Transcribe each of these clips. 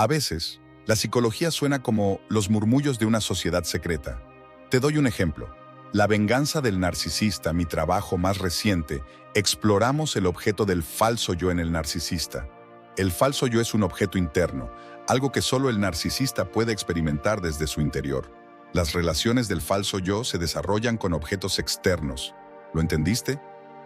A veces, la psicología suena como los murmullos de una sociedad secreta. Te doy un ejemplo. La venganza del narcisista, mi trabajo más reciente, exploramos el objeto del falso yo en el narcisista. El falso yo es un objeto interno, algo que solo el narcisista puede experimentar desde su interior. Las relaciones del falso yo se desarrollan con objetos externos. ¿Lo entendiste?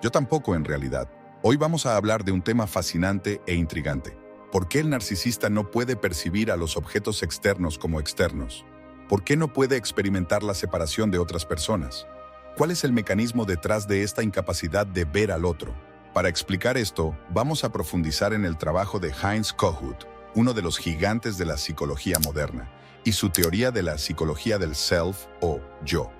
Yo tampoco en realidad. Hoy vamos a hablar de un tema fascinante e intrigante. ¿Por qué el narcisista no puede percibir a los objetos externos como externos? ¿Por qué no puede experimentar la separación de otras personas? ¿Cuál es el mecanismo detrás de esta incapacidad de ver al otro? Para explicar esto, vamos a profundizar en el trabajo de Heinz Kohut, uno de los gigantes de la psicología moderna, y su teoría de la psicología del self o yo.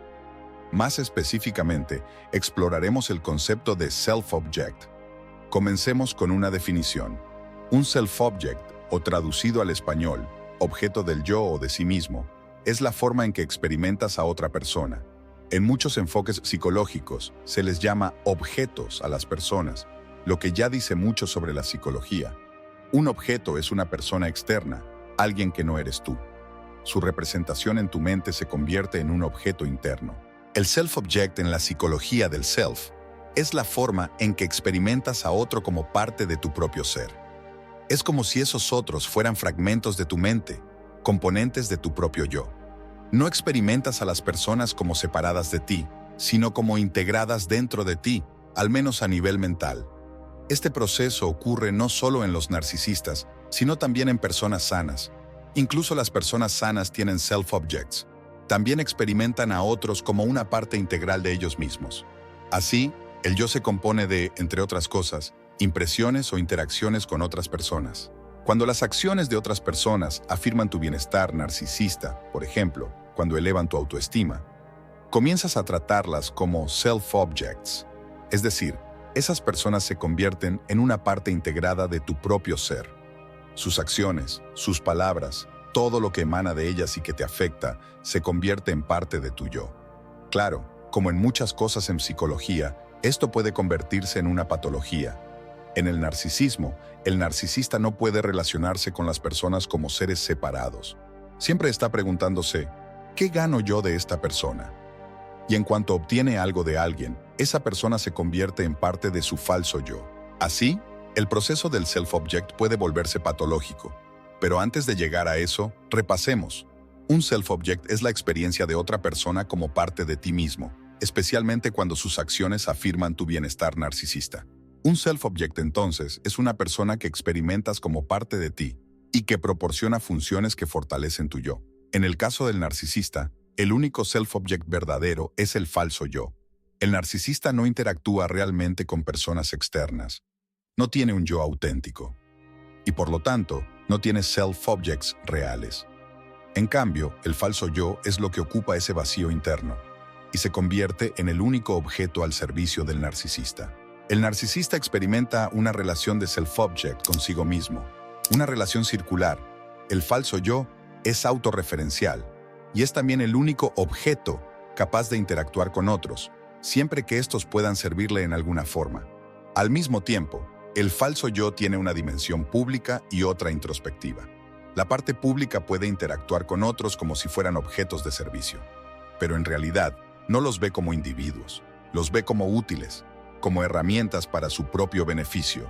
Más específicamente, exploraremos el concepto de self-object. Comencemos con una definición. Un self-object, o traducido al español, objeto del yo o de sí mismo, es la forma en que experimentas a otra persona. En muchos enfoques psicológicos se les llama objetos a las personas, lo que ya dice mucho sobre la psicología. Un objeto es una persona externa, alguien que no eres tú. Su representación en tu mente se convierte en un objeto interno. El self-object en la psicología del self es la forma en que experimentas a otro como parte de tu propio ser. Es como si esos otros fueran fragmentos de tu mente, componentes de tu propio yo. No experimentas a las personas como separadas de ti, sino como integradas dentro de ti, al menos a nivel mental. Este proceso ocurre no solo en los narcisistas, sino también en personas sanas. Incluso las personas sanas tienen self-objects. También experimentan a otros como una parte integral de ellos mismos. Así, el yo se compone de, entre otras cosas, impresiones o interacciones con otras personas. Cuando las acciones de otras personas afirman tu bienestar narcisista, por ejemplo, cuando elevan tu autoestima, comienzas a tratarlas como self-objects. Es decir, esas personas se convierten en una parte integrada de tu propio ser. Sus acciones, sus palabras, todo lo que emana de ellas y que te afecta, se convierte en parte de tu yo. Claro, como en muchas cosas en psicología, esto puede convertirse en una patología. En el narcisismo, el narcisista no puede relacionarse con las personas como seres separados. Siempre está preguntándose, ¿qué gano yo de esta persona? Y en cuanto obtiene algo de alguien, esa persona se convierte en parte de su falso yo. Así, el proceso del self-object puede volverse patológico. Pero antes de llegar a eso, repasemos. Un self-object es la experiencia de otra persona como parte de ti mismo, especialmente cuando sus acciones afirman tu bienestar narcisista. Un self-object, entonces, es una persona que experimentas como parte de ti y que proporciona funciones que fortalecen tu yo. En el caso del narcisista, el único self-object verdadero es el falso yo. El narcisista no interactúa realmente con personas externas. No tiene un yo auténtico. Y por lo tanto, no tiene self-objects reales. En cambio, el falso yo es lo que ocupa ese vacío interno y se convierte en el único objeto al servicio del narcisista. El narcisista experimenta una relación de self-object consigo mismo, una relación circular. El falso yo es autorreferencial y es también el único objeto capaz de interactuar con otros, siempre que estos puedan servirle en alguna forma. Al mismo tiempo, el falso yo tiene una dimensión pública y otra introspectiva. La parte pública puede interactuar con otros como si fueran objetos de servicio, pero en realidad no los ve como individuos, los ve como útiles, como herramientas para su propio beneficio.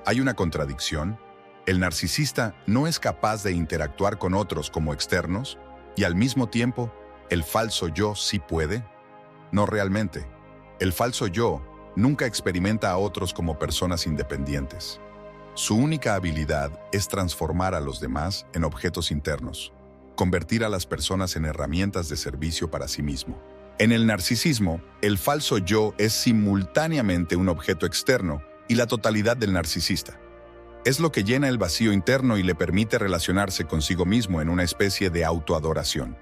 ¿Hay una contradicción? El narcisista no es capaz de interactuar con otros como externos y al mismo tiempo, ¿el falso yo sí puede? No realmente. El falso yo nunca experimenta a otros como personas independientes. Su única habilidad es transformar a los demás en objetos internos, convertir a las personas en herramientas de servicio para sí mismo. En el narcisismo, el falso yo es simultáneamente un objeto externo y la totalidad del narcisista. Es lo que llena el vacío interno y le permite relacionarse consigo mismo en una especie de autoadoración.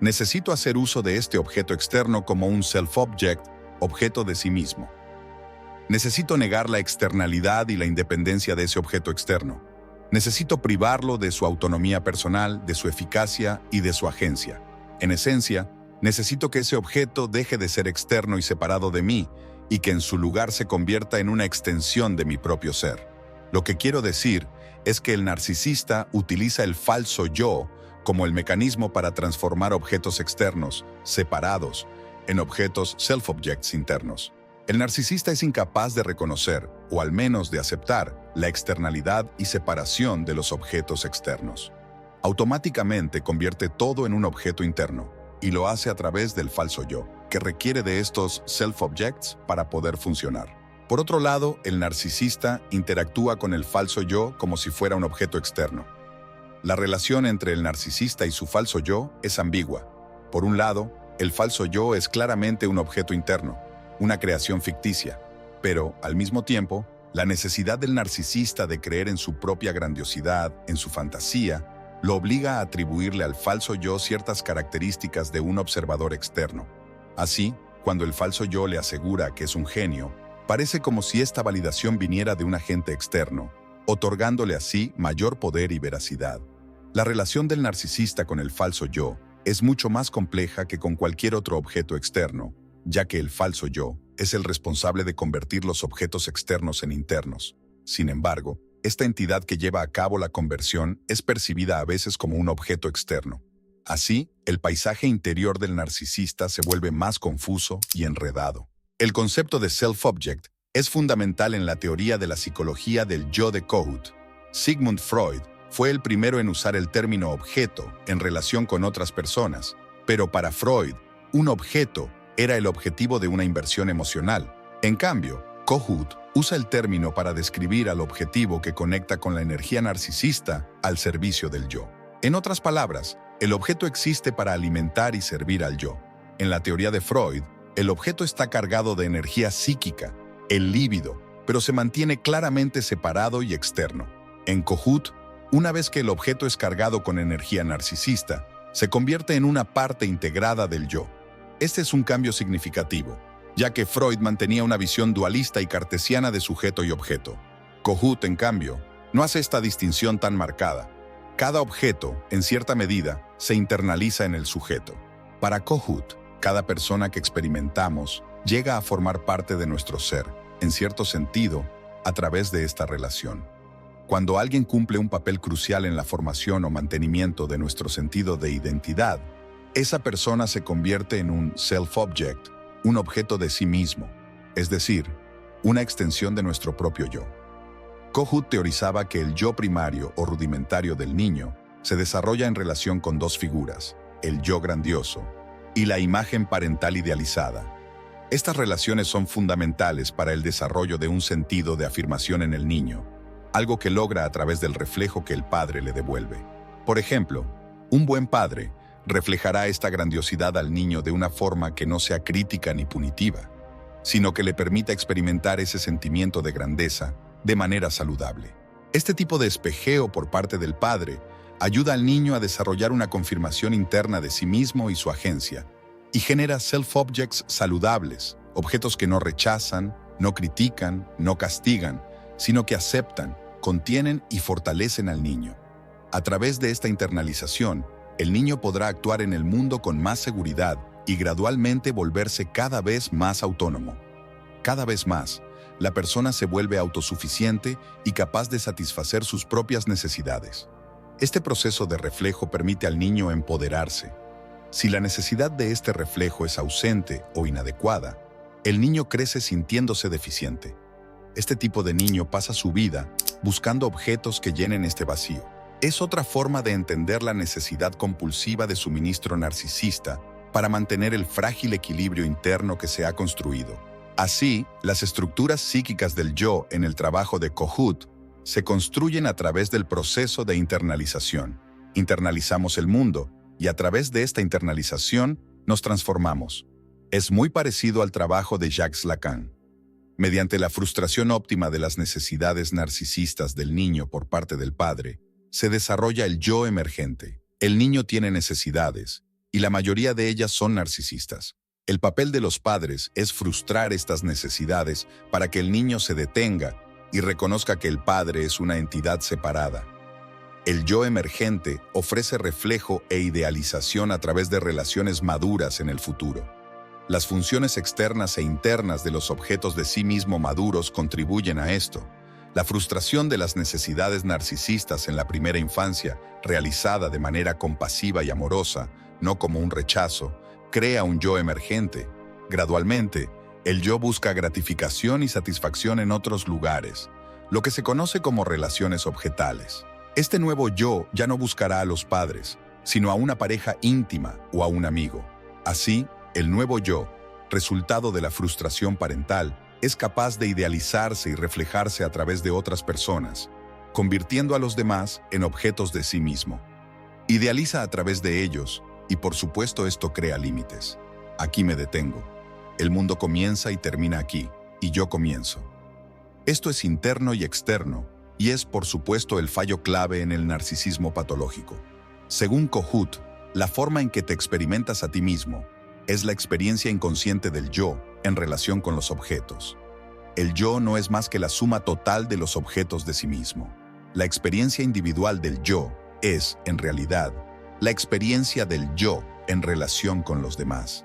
Necesito hacer uso de este objeto externo como un self-object, objeto de sí mismo. Necesito negar la externalidad y la independencia de ese objeto externo. Necesito privarlo de su autonomía personal, de su eficacia y de su agencia. En esencia, necesito que ese objeto deje de ser externo y separado de mí y que en su lugar se convierta en una extensión de mi propio ser. Lo que quiero decir es que el narcisista utiliza el falso yo como el mecanismo para transformar objetos externos, separados, en objetos self-objects internos. El narcisista es incapaz de reconocer, o al menos de aceptar, la externalidad y separación de los objetos externos. Automáticamente convierte todo en un objeto interno, y lo hace a través del falso yo, que requiere de estos self-objects para poder funcionar. Por otro lado, el narcisista interactúa con el falso yo como si fuera un objeto externo. La relación entre el narcisista y su falso yo es ambigua. Por un lado, el falso yo es claramente un objeto interno, una creación ficticia, pero, al mismo tiempo, la necesidad del narcisista de creer en su propia grandiosidad, en su fantasía, lo obliga a atribuirle al falso yo ciertas características de un observador externo. Así, cuando el falso yo le asegura que es un genio, parece como si esta validación viniera de un agente externo, otorgándole así mayor poder y veracidad. La relación del narcisista con el falso yo es mucho más compleja que con cualquier otro objeto externo, ya que el falso yo es el responsable de convertir los objetos externos en internos. Sin embargo, esta entidad que lleva a cabo la conversión es percibida a veces como un objeto externo. Así, el paisaje interior del narcisista se vuelve más confuso y enredado. El concepto de self-object es fundamental en la teoría de la psicología del yo de Kohut. Sigmund Freud fue el primero en usar el término objeto en relación con otras personas, pero para Freud, un objeto era el objetivo de una inversión emocional. En cambio, Kohut usa el término para describir al objetivo que conecta con la energía narcisista al servicio del yo. En otras palabras, el objeto existe para alimentar y servir al yo. En la teoría de Freud, el objeto está cargado de energía psíquica, el líbido, pero se mantiene claramente separado y externo. En Kohut, una vez que el objeto es cargado con energía narcisista, se convierte en una parte integrada del yo. Este es un cambio significativo, ya que Freud mantenía una visión dualista y cartesiana de sujeto y objeto. Kohut, en cambio, no hace esta distinción tan marcada. Cada objeto, en cierta medida, se internaliza en el sujeto. Para Kohut, cada persona que experimentamos llega a formar parte de nuestro ser, en cierto sentido, a través de esta relación. Cuando alguien cumple un papel crucial en la formación o mantenimiento de nuestro sentido de identidad, esa persona se convierte en un self-object, un objeto de sí mismo, es decir, una extensión de nuestro propio yo. Kohut teorizaba que el yo primario o rudimentario del niño se desarrolla en relación con dos figuras, el yo grandioso y la imagen parental idealizada. Estas relaciones son fundamentales para el desarrollo de un sentido de afirmación en el niño, algo que logra a través del reflejo que el padre le devuelve. Por ejemplo, un buen padre reflejará esta grandiosidad al niño de una forma que no sea crítica ni punitiva, sino que le permita experimentar ese sentimiento de grandeza de manera saludable. Este tipo de espejeo por parte del padre ayuda al niño a desarrollar una confirmación interna de sí mismo y su agencia, y genera self-objects saludables, objetos que no rechazan, no critican, no castigan, sino que aceptan, contienen y fortalecen al niño. A través de esta internalización, el niño podrá actuar en el mundo con más seguridad y gradualmente volverse cada vez más autónomo. Cada vez más, la persona se vuelve autosuficiente y capaz de satisfacer sus propias necesidades. Este proceso de reflejo permite al niño empoderarse. Si la necesidad de este reflejo es ausente o inadecuada, el niño crece sintiéndose deficiente. Este tipo de niño pasa su vida buscando objetos que llenen este vacío. Es otra forma de entender la necesidad compulsiva de suministro narcisista para mantener el frágil equilibrio interno que se ha construido. Así, las estructuras psíquicas del yo en el trabajo de Kohut se construyen a través del proceso de internalización. Internalizamos el mundo y a través de esta internalización nos transformamos. Es muy parecido al trabajo de Jacques Lacan. Mediante la frustración óptima de las necesidades narcisistas del niño por parte del padre, se desarrolla el yo emergente. El niño tiene necesidades, y la mayoría de ellas son narcisistas. El papel de los padres es frustrar estas necesidades para que el niño se detenga y reconozca que el padre es una entidad separada. El yo emergente ofrece reflejo e idealización a través de relaciones maduras en el futuro. Las funciones externas e internas de los objetos de sí mismo maduros contribuyen a esto. La frustración de las necesidades narcisistas en la primera infancia, realizada de manera compasiva y amorosa, no como un rechazo, crea un yo emergente. Gradualmente, el yo busca gratificación y satisfacción en otros lugares, lo que se conoce como relaciones objetales. Este nuevo yo ya no buscará a los padres, sino a una pareja íntima o a un amigo. Así, el nuevo yo, resultado de la frustración parental, es capaz de idealizarse y reflejarse a través de otras personas, convirtiendo a los demás en objetos de sí mismo. Idealiza a través de ellos, y por supuesto esto crea límites. Aquí me detengo. El mundo comienza y termina aquí, y yo comienzo. Esto es interno y externo, y es por supuesto el fallo clave en el narcisismo patológico. Según Kohut, la forma en que te experimentas a ti mismo es la experiencia inconsciente del yo en relación con los objetos. El yo no es más que la suma total de los objetos de sí mismo. La experiencia individual del yo es, en realidad, la experiencia del yo en relación con los demás.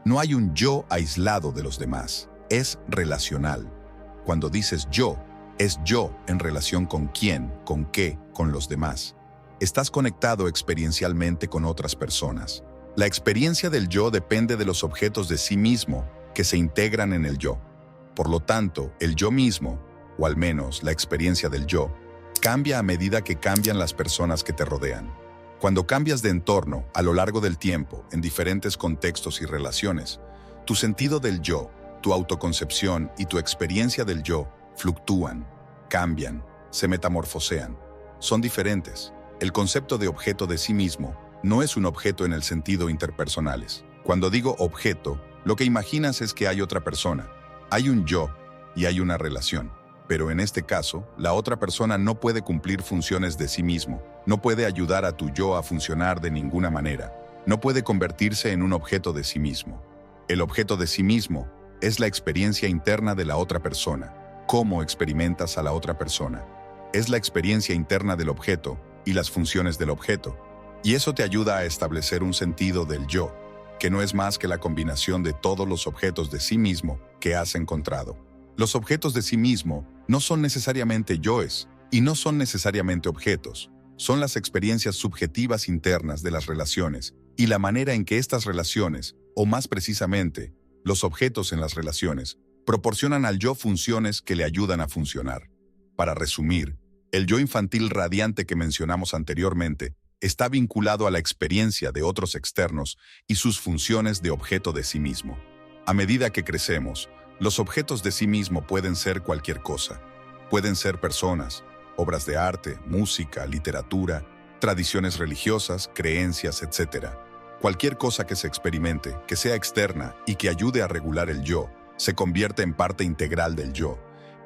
No hay un yo aislado de los demás, es relacional. Cuando dices yo, es yo en relación con quién, con qué, con los demás. Estás conectado experiencialmente con otras personas. La experiencia del yo depende de los objetos de sí mismo que se integran en el yo. Por lo tanto, el yo mismo, o al menos la experiencia del yo, cambia a medida que cambian las personas que te rodean. Cuando cambias de entorno a lo largo del tiempo, en diferentes contextos y relaciones, tu sentido del yo, tu autoconcepción y tu experiencia del yo fluctúan, cambian, se metamorfosean. Son diferentes. El concepto de objeto de sí mismo no es un objeto en el sentido interpersonales. Cuando digo objeto, lo que imaginas es que hay otra persona, hay un yo y hay una relación. Pero en este caso, la otra persona no puede cumplir funciones de sí mismo, no puede ayudar a tu yo a funcionar de ninguna manera, no puede convertirse en un objeto de sí mismo. El objeto de sí mismo es la experiencia interna de la otra persona. ¿Cómo experimentas a la otra persona? Es la experiencia interna del objeto y las funciones del objeto. Y eso te ayuda a establecer un sentido del yo, que no es más que la combinación de todos los objetos de sí mismo que has encontrado. Los objetos de sí mismo no son necesariamente yoes y no son necesariamente objetos. Son las experiencias subjetivas internas de las relaciones y la manera en que estas relaciones, o más precisamente, los objetos en las relaciones, proporcionan al yo funciones que le ayudan a funcionar. Para resumir, el yo infantil radiante que mencionamos anteriormente está vinculado a la experiencia de otros externos y sus funciones de objeto de sí mismo. A medida que crecemos, los objetos de sí mismo pueden ser cualquier cosa. Pueden ser personas, obras de arte, música, literatura, tradiciones religiosas, creencias, etc. Cualquier cosa que se experimente, que sea externa y que ayude a regular el yo, se convierte en parte integral del yo.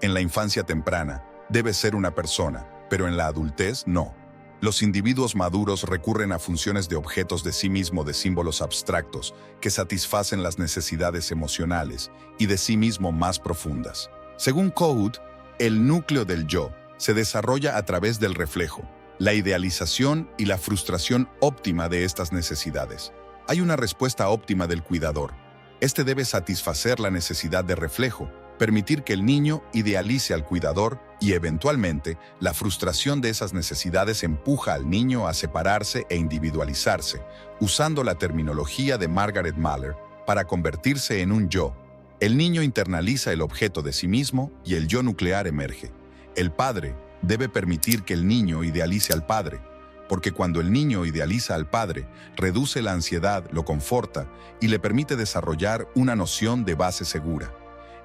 En la infancia temprana, debe ser una persona, pero en la adultez no. Los individuos maduros recurren a funciones de objetos de sí mismo de símbolos abstractos que satisfacen las necesidades emocionales y de sí mismo más profundas. Según Kohut, el núcleo del yo se desarrolla a través del reflejo, la idealización y la frustración óptima de estas necesidades. Hay una respuesta óptima del cuidador. Este debe satisfacer la necesidad de reflejo, permitir que el niño idealice al cuidador y, eventualmente, la frustración de esas necesidades empuja al niño a separarse e individualizarse, usando la terminología de Margaret Mahler para convertirse en un yo. El niño internaliza el objeto de sí mismo y el yo nuclear emerge. El padre debe permitir que el niño idealice al padre, porque cuando el niño idealiza al padre, reduce la ansiedad, lo conforta y le permite desarrollar una noción de base segura.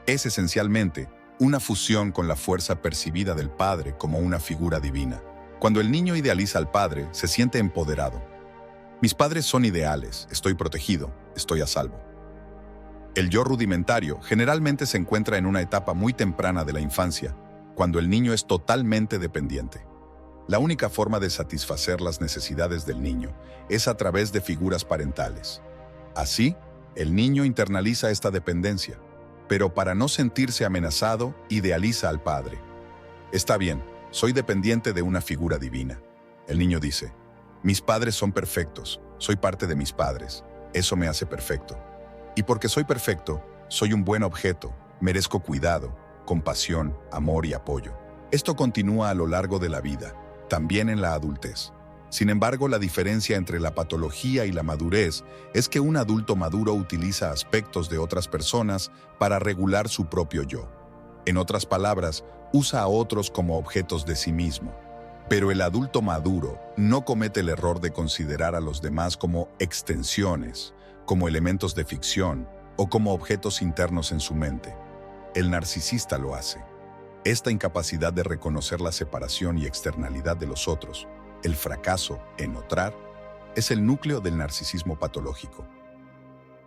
Es esencialmente una fusión con la fuerza percibida del padre como una figura divina. Cuando el niño idealiza al padre, se siente empoderado. Mis padres son ideales, estoy protegido, estoy a salvo. El yo rudimentario generalmente se encuentra en una etapa muy temprana de la infancia, cuando el niño es totalmente dependiente. La única forma de satisfacer las necesidades del niño es a través de figuras parentales. Así, el niño internaliza esta dependencia, pero para no sentirse amenazado, idealiza al padre. Está bien, soy dependiente de una figura divina. El niño dice, mis padres son perfectos, soy parte de mis padres, eso me hace perfecto. Y porque soy perfecto, soy un buen objeto, merezco cuidado, compasión, amor y apoyo. Esto continúa a lo largo de la vida, también en la adultez. Sin embargo, la diferencia entre la patología y la madurez es que un adulto maduro utiliza aspectos de otras personas para regular su propio yo. En otras palabras, usa a otros como objetos de sí mismo. Pero el adulto maduro no comete el error de considerar a los demás como extensiones, como elementos de ficción o como objetos internos en su mente. El narcisista lo hace. Esta incapacidad de reconocer la separación y externalidad de los otros, el fracaso en otrar, es el núcleo del narcisismo patológico.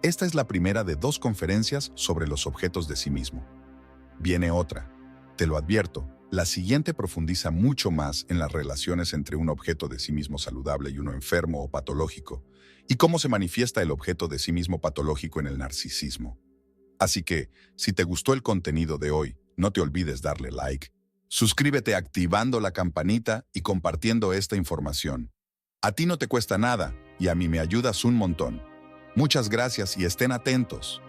Esta es la primera de 2 conferencias sobre los objetos de sí mismo. Viene otra. Te lo advierto, la siguiente profundiza mucho más en las relaciones entre un objeto de sí mismo saludable y uno enfermo o patológico, y cómo se manifiesta el objeto de sí mismo patológico en el narcisismo. Así que, si te gustó el contenido de hoy, no te olvides darle like, suscríbete activando la campanita y compartiendo esta información. A ti no te cuesta nada y a mí me ayudas un montón. Muchas gracias y estén atentos.